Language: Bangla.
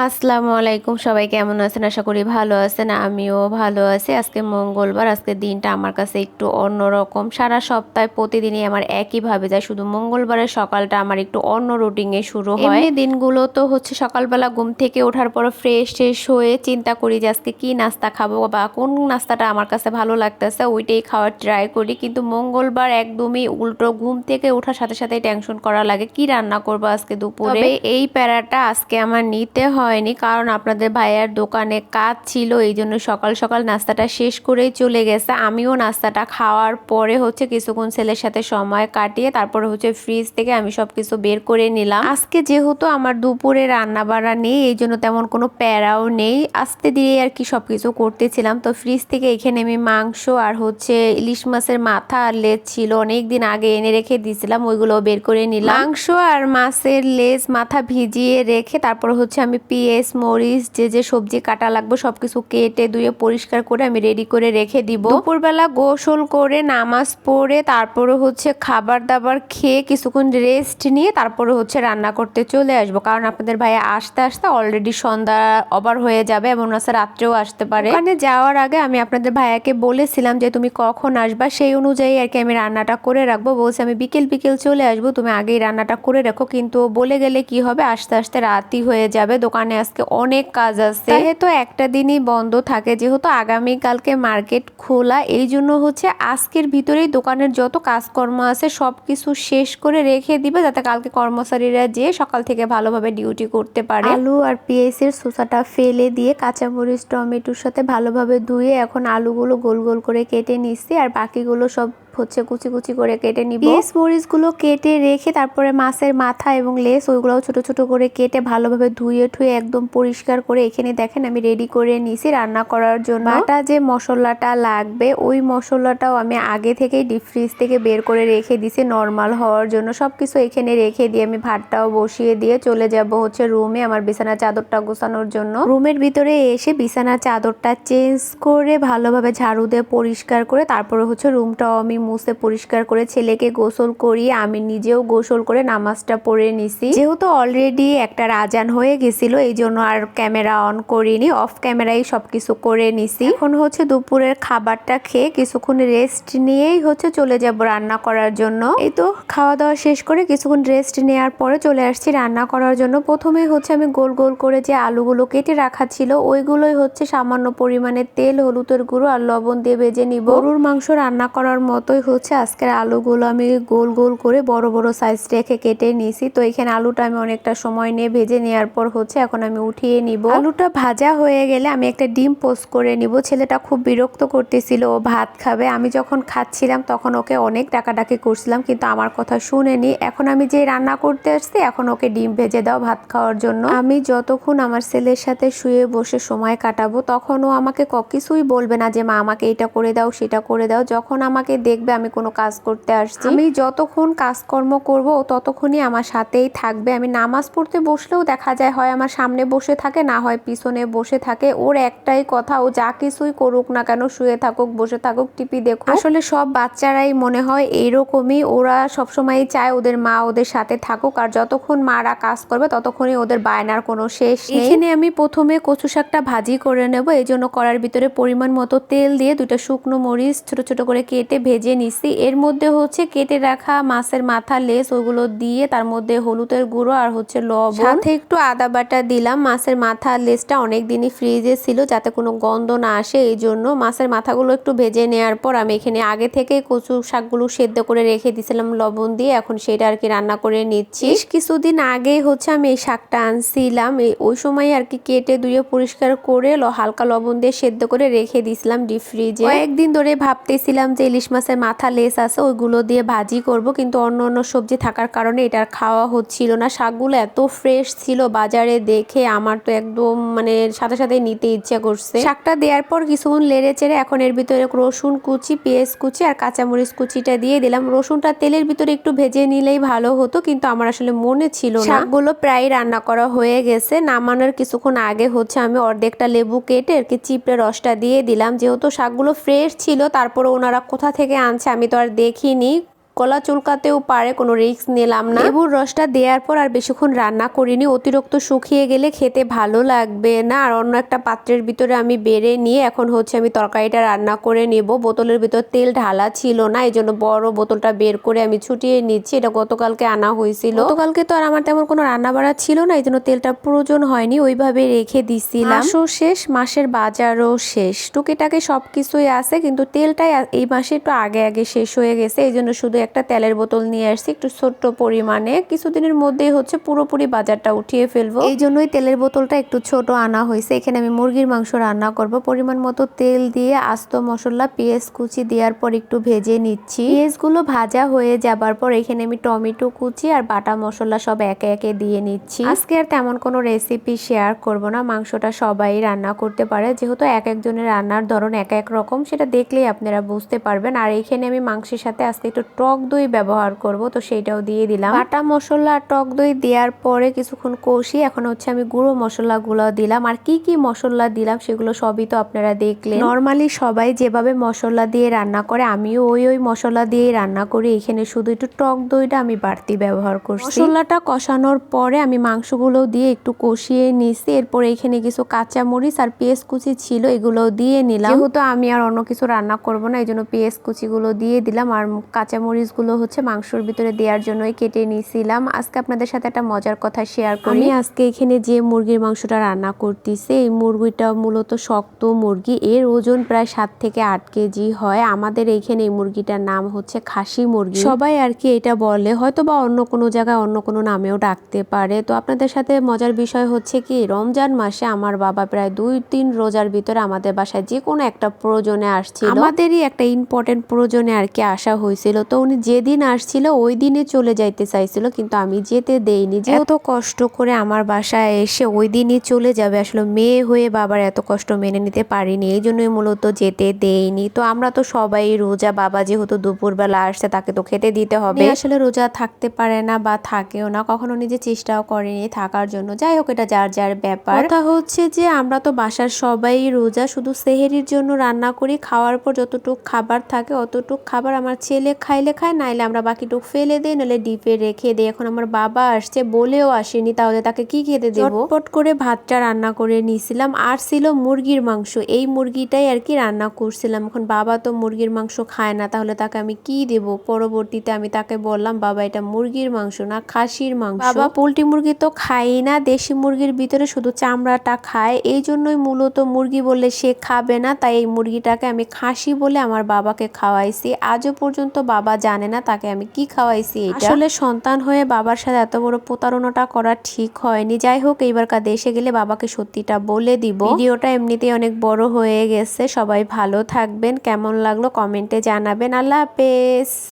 আসসালামু আলাইকুম, সবাই কেমন আছেন? আশা করি ভালো আছেন। আমিও ভালো আছি। আজকে মঙ্গলবার, আজকের দিনটা আমার কাছে একটু অন্যরকম। সারা সপ্তাহে প্রতিদিনই আমার একইভাবে যায়, শুধু মঙ্গলবারের সকালটা আমার একটু অন্য রুটিনে শুরু হয়। এমনি দিনগুলো তো হচ্ছে সকালবেলা ঘুম থেকে ওঠার পর ফ্রেশ হয়ে চিন্তা করি যে আজকে কি নাস্তা খাবো বা কোন নাস্তাটা আমার কাছে ভালো লাগতেছে ওইটাই খাওয়ার ট্রাই করি। কিন্তু মঙ্গলবার একদমই উল্টো, ঘুম থেকে ওঠার সাথে সাথে টেনশন করা লাগে কি রান্না করবো আজকে দুপুরে। তবে এই প্যারাটা আজকে আমার নিতে হয়নি, কারণ আপনাদের ভাইয়ার দোকানে কাজ ছিল, এই জন্য সকাল সকাল নাস্তাটা শেষ করেই চলে গেছে। আমিও নাস্তাটা খাওয়ার পরে হচ্ছে কিছুক্ষণ ছেলের সাথে সময় কাটিয়ে তারপরে হচ্ছে ফ্রিজ থেকে আমি সবকিছু বের করে নিলাম। আজকে যেহেতু আমার দুপুরে রান্না বাড়া নেই, এই জন্য তেমন কোনো প্যারাও নেই, আস্তে দিয়ে আর কি সবকিছু করতেছিলাম। তো ফ্রিজ থেকে এখানে আমি মাংস আর হচ্ছে ইলিশ মাছের মাথা আর লেজ ছিল, অনেকদিন আগে এনে রেখে দিয়েছিলাম, ওইগুলো বের করে নিলাম। মাংস আর মাছের লেজ মাথা ভিজিয়ে রেখে তারপর হচ্ছে আমি পেঁয়াজ মরিচ যে সবজি কাটা লাগবে সবকিছু কেটে ধুয়ে পরিষ্কার করে আমি রেডি করে রেখে দিব। দুপুরবেলা গোসল করে নামাজ পড়ে তারপরে হচ্ছে খাবার দাবার খেয়ে কিছুক্ষণ রেস্ট নিয়ে তারপরে হচ্ছে রান্না করতে চলে আসবো, কারণ আপনাদের ভাইয়া আসতে আসতে অলরেডি সন্ধ্যা ওভার হয়ে যাবে এবং রাত্রেও আসতে পারে। ওখানে যাওয়ার আগে আমি আপনাদের ভাইয়াকে বলেছিলাম যে তুমি কখন আসবা, সেই অনুযায়ী আর কি আমি রান্নাটা করে রাখবো। বলছে আমি বিকেল চলে আসবো, তুমি আগেই রান্নাটা করে রাখো। কিন্তু বলে গেলে কি হবে, আস্তে আস্তে রাতই হয়ে যাবে। দোকানে আজকে অনেক কাজ আছে, যেহেতু একটা দিনই বন্ধ থাকে, যেহেতু আগামীকালকে মার্কেট খোলা, এই জন্য হচ্ছে আজকের ভিতরেই দোকানের যত কাজকর্ম আছে সবকিছু শেষ করে রেখে দিবে, যাতে কালকে কর্মচারীরা যেয়ে সকাল থেকে ভালোভাবে ডিউটি করতে পারে। আলু আর পেঁয়াজের খোসাটা ফেলে দিয়ে কাঁচামরিচ টমেটোর সাথে ভালোভাবে ধুয়ে এখন আলুগুলো গোল গোল করে কেটে নিচ্ছি, আর বাকিগুলো সব হচ্ছে কুচি কুচি করে কেটে নিব। পেঁয়াজ মরিচগুলো কেটে রেখে তারপরে মাছের মাথা এবং লেজ ওইগুলো ছোট ছোট করে কেটে ভালোভাবে ধুয়ে ঠুয়ে একদম পরিষ্কার করে এখানে দেখেন আমি রেডি করে নিছি রান্না করার জন্য। বাটা যে মশলাটা লাগবে ওই মশলাটাও আমি আগে থেকেই ডিপ ফ্রিজ থেকে বের করে রেখে দিছি নরমাল হওয়ার জন্য। সবকিছু এখানে রেখে দিয়ে আমি ভাতটাও বসিয়ে দিয়ে চলে যাব হচ্ছে রুমে আমার বিছানার চাদরটা গোছানোর জন্য। রুমের ভিতরে এসে বিছানার চাদরটা চেঞ্জ করে ভালোভাবে ঝাড়ু দিয়ে পরিষ্কার করে তারপরে হচ্ছে রুমটাও আমি মুছে পরিষ্কার করে ছেলেকে গোসল করিয়ে আমি নিজেও গোসল করে নামাজটা পড়ে নিছি। যেহেতু অলরেডি একটা আজান হয়ে গেছিল, এই জন্য আর ক্যামেরা অন করিনি, অফ ক্যামেরাই সবকিছু করে নিছি। এখন হচ্ছে দুপুরের খাবারটা খেয়ে কিছুক্ষণ রেস্ট নিয়েই হচ্ছে চলে যাব রান্না করার জন্য। এই তো খাওয়া দাওয়া শেষ করে কিছুক্ষণ রেস্ট নেওয়ার পরে চলে আসছি রান্না করার জন্য। প্রথমে হচ্ছে আমি গোল গোল করে যে আলুগুলো কেটে রাখা ছিল ওইগুলোই হচ্ছে সামান্য পরিমাণে তেল হলুদের গুঁড়ো আর লবণ দিয়ে ভেজে নিব। গরুর মাংস রান্না করার মতোই হচ্ছে আজকের আলুগুলো আমি গোল গোল করে বড় বড় সাইজ রেখে কেটে নিছি। তো এখানে আলুটা আমি অনেকটা সময় নিয়ে ভেজে নেওয়ার পর হচ্ছে এখন আমি উঠিয়ে নিব। আলুটা ভাজা হয়ে গেলে আমি একটা ডিম পোস্ট করে নিব। ছেলেটা খুব বিরক্ত করতেছিল, ও ভাত খাবে। আমি যখন খাচ্ছিলাম তখন ওকে অনেক ডাকাডাকি করছিলাম, কিন্তু আমার কথা শুনেনি। এখন আমি যে রান্না করতে আসছি এখন ওকে ডিম ভেজে দাও ভাত খাওয়ার জন্য। আমি যতক্ষণ আমার ছেলের সাথে শুয়ে বসে সময় কাটাবো তখন ও আমাকে কিছুই বলবে না যে মা আমাকে এটা করে দাও সেটা করে দাও। যখন আমাকে দেখবে আমি কোনো কাজ করতে আসছি, আমি যতক্ষণ কাজকর্ম করব ও ততক্ষণই আমার সাথেই থাকবে। আমি নামাজ পড়তে বসলেও দেখা যায় হয় আমার সামনে বসে থাকে না হয় পিছনে বসে থাকে। ওর একটাই কথা, ও যা কিছুই করুক না কেন, শুয়ে থাকুক বসে থাকুক টিভি দেখুক। আসলে সব বাচ্চারাই মনে হয় এইরকমই, ওরা সবসময় চায় ওদের মা ওদের সাথে থাকুক, আর যতক্ষণ মারা কাজ করবে ততক্ষণই ওদের বায়নার কোনো শেষ নেই। এখানে আমি প্রথমে কচু শাকটা ভাজি করে নেব, এই জন্য কড়ার ভিতরে পরিমাণ মতো তেল দিয়ে দুটো শুকনো মরিচ ছোট ছোট করে কেটে ভেজে নিছি। এর মধ্যে হচ্ছে কেটে রাখা মাছের মাথা লেজ ওগুলো দিয়ে তার মধ্যে হলুদের গুঁড়ো আর হচ্ছে লবণ, সাথে একটু আদা বাটা দিলাম। মাছের মাথা লেজটা অনেক দিনই ফ্রিজে ছিল যাতে কোনো গন্ধ না আসে, এই জন্য মাছের মাথাগুলো একটু ভেজে নেওয়ার পর আমি এখানে আগে থেকে কচু শাকগুলো সেদ্ধ করে রেখে দিয়েছিলাম লবণ দিয়ে, এখন সেটা আর কি রান্না করে নিচ্ছি। কিছুদিন আগে হচ্ছে আমি এই শাকটা আনছিলাম, ওই সময় আর কি কেটে ধুয়ে পরিষ্কার করে হালকা লবণ দিয়ে সেদ্ধ করে রেখে দিয়েছিলাম ডিপ ফ্রিজে। কয়েকদিন ধরে ভাবতেছিলাম যে ইলিশ মাছের মাথা লেজ আছে ওইগুলো দিয়ে ভাজি করব, কিন্তু অন্য অন্য সবজি থাকার কারণে এটা খাওয়া হচ্ছিল না। শাকগুলো এত ফ্রেশ ছিল বাজারে দেখে আমার তো একদম মানে সাথে সাথে নিতে ইচ্ছা করছে। শাকটা দেওয়ার পর কিছুক্ষণ লেড়ে চেড়ে এখন এর ভিতরে রসুন কুচি পেঁয়াজ কুচি আর কাঁচামরিচ কুচিটা দিয়ে দিলাম। রসুনটা তেলের ভিতরে একটু ভেজে নিলেই ভালো হতো, কিন্তু আমার আসলে মনে ছিল না। শাকগুলো প্রায় রান্না করা হয়ে গেছে, নামানোর কিছুক্ষণ আগে হচ্ছে আমি অর্ধেকটা লেবু কেটে আর কি চিপড়ে রসটা দিয়ে দিলাম। যেহেতু শাকগুলো ফ্রেশ ছিল তারপরে ওনারা কোথা থেকে আনছে আমি তো আর দেখিনি, গলা চুলকাতেও পারে, কোনো রিস্ক নিলাম না। লেবুর রসটা দেওয়ার পর আর বেশিক্ষণ রান্না করিনি, অতিরিক্ত শুকিয়ে গেলে খেতে ভালো লাগবে না। আর অন্য একটা পাত্রের ভিতরে আমি বেড়ে নিয়ে এখন হচ্ছে আমি তরকারিটা রান্না করে নেব। বোতলের ভিতর তেল ঢালা ছিল না, এই জন্য বড় বোতলটা বের করে আমি ছুটিয়ে নিচ্ছি। এটা গতকালকে আনা হয়েছিল, গতকালকে তো আর আমার তেমন কোনো রান্না বাড়া ছিল না, এই জন্য তেলটা প্রয়োজন হয়নি, ওইভাবে রেখে দিছিলাম। মাসও শেষ, মাসের বাজারও শেষ, টুকিটাকি সবকিছুই আছে, কিন্তু তেলটাই এই মাসে একটু আগে আগে শেষ হয়ে গেছে। এই জন্য শুধু একটা তেলের বোতল নিয়ে আসছি একটু ছোট্ট পরিমাণে, কিছুদিনের মধ্যেই হচ্ছে পুরোপুরি বাজারটা উঠিয়ে ফেলবো, এই জন্যই তেলের বোতলটা একটু ছোট আনা হয়েছে। এখানে আমি মুরগির মাংস রান্না করব। পরিমাণ মতো তেল দিয়ে আস্ত মশলা, পেঁয়াজ কুচি দেওয়ার পর একটু ভেজে নিচ্ছি। পেঁয়াজগুলো ভাজা হয়ে যাবার পর এখানে আমি টমেটো কুচি আর বাটা মশলা সব একে একে দিয়ে নিচ্ছি। আজকে আর তেমন কোনো রেসিপি শেয়ার করব না, মাংসটা সবাই রান্না করতে পারে, যেহেতু এক একজনের রান্নার ধরন এক এক রকম, সেটা দেখলেই আপনারা বুঝতে পারবেন। আর এখানে আমি মাংসের সাথে আজকে একটু টক দই ব্যবহার করব, তো সেইটাও দিয়ে দিলাম। বাটা মশলা আর টক দই দেওয়ার পরে কিছুক্ষণ কষি এখন হচ্ছে আমি গুঁড়ো মশলাগুলো দিলাম। আর কি কি মশলা দিলাম সেগুলো সবই তো আপনারা দেখলেন। নর্মালি সবাই যেভাবে মশলা দিয়ে রান্না করে আমিও ওই মশলা দিয়েই রান্না করি। এখানে শুধু একটু টক দইটা আমি বাড়তি ব্যবহার করছি। মশলাটা কষানোর পরে আমি মাংসগুলো দিয়ে একটু কষিয়ে নিছি। এরপরে এখানে কিছু কাঁচা মরিচ আর পেঁয়াজ কুচি ছিল, এগুলো দিয়ে নিলাম। যেহেতু আমি আর অন্য কিছু রান্না করব না, এই জন্য পেঁয়াজ কুচিগুলো দিয়ে দিলাম। আর কাঁচা মরিচগুলো হচ্ছে মাংসের ভিতরে দেওয়ার জন্যই কেটে নিয়েছিলাম। আজকে আপনাদের সাথে একটা মজার কথা শেয়ার করি। আমি আজকে এখানে যে মুরগির মাংসটা রান্না করতেছি, এই মুরগিটা মূলত শক্ত মুরগি, এর ওজন প্রায় 7 থেকে 8 কেজি হয়। আমাদের এইখানে এই মুরগিটার নাম হচ্ছে খাসি মুরগি, সবাই আর কি এটা বলে, হয়তো বা অন্য কোনো জায়গায় অন্য কোনো নামেও ডাকতে পারে। তো আপনাদের সাথে মজার বিষয় হচ্ছে কি, রমজান মাসে আমার বাবা প্রায় 2-3 রোজার ভিতরে আমাদের বাসায় যে কোনো একটা প্রয়োজনে আসছিল, আমাদেরই একটা ইম্পর্টেন্ট প্রয়োজনে আর কি আসা হয়েছিল। তো উনি যেদিন আসছিল ওই দিনে চলে যাইতে চাইছিল, কিন্তু আমি যেতে দেইনি, যেহেতু কষ্ট করে আমার বাসায় এসে ওই দিনই চলে যাবে, আসলে মেয়ে হয়ে বাবার এত কষ্ট মেনে নিতে পারিনি, এই জন্যই মূলত যেতে দেইনি। তো আমরা তো সবাই রোজা, বাবা যেহেতু দুপুরবেলা আসছে তাকে তো খেতে দিতে হবে। আসলে রোজা থাকতে পারে না বা থাকেও না, কখনো নিজে চেষ্টাও করেনি থাকার জন্য। যাই হোক, এটা যার যার ব্যাপার। কথা হচ্ছে যে আমরা তো বাসার সবাই রোজা, শুধু সেহেরির জন্য রান্না করি, খাওয়ার পর যতটুক খাবার থাকে অতটুক খাবার আমার ছেলে খাইলে খায়, নাইলে আমরা বাকিটুক ফেলে দিই, নাহলে ডিপে রেখে দিই। এখন আমার বাবা আসছে, বলেও আসেনি, তাহলে তাকে কি খেতে দেবো। চটপট করে ভাতটা রান্না করে নিয়েছিলাম, আর ছিল মুরগির মাংস, এই মুরগিটাই আর কি রান্না করছিলাম। এখন বাবা তো মুরগির মাংস খায় না, তাহলে তাকে আমি কি দেব। পরবর্তীতে আমি তাকে বললাম, বাবা এটা মুরগির মাংস না, খাসির মাংস। বাবা পোলট্রি মুরগি তো খাই না, দেশি মুরগির ভিতরে শুধু চামড়াটা খায়, এই জন্যই মূলত মুরগি বললে সে খাবে না, তাই এই মুরগিটাকে আমি খাসি বলে আমার বাবাকে খাওয়াইছি। আজও পর্যন্ত বাবা জানে না তাকে আমি কি খাওয়াইছি। এটা আসলে সন্তান হয়ে বাবার সাথে এত বড় প্রতারণাটা করা ঠিক হয়নি। যাই হোক, এইবারকার দেশে গেলে বাবাকে সত্যিটা বলে দিব। ভিডিওটা এমনিতেই অনেক বড় হয়ে গেছে, সবাই ভালো থাকবেন, কেমন লাগলো কমেন্টে জানাবেন। আল্লাহ হাফেজ।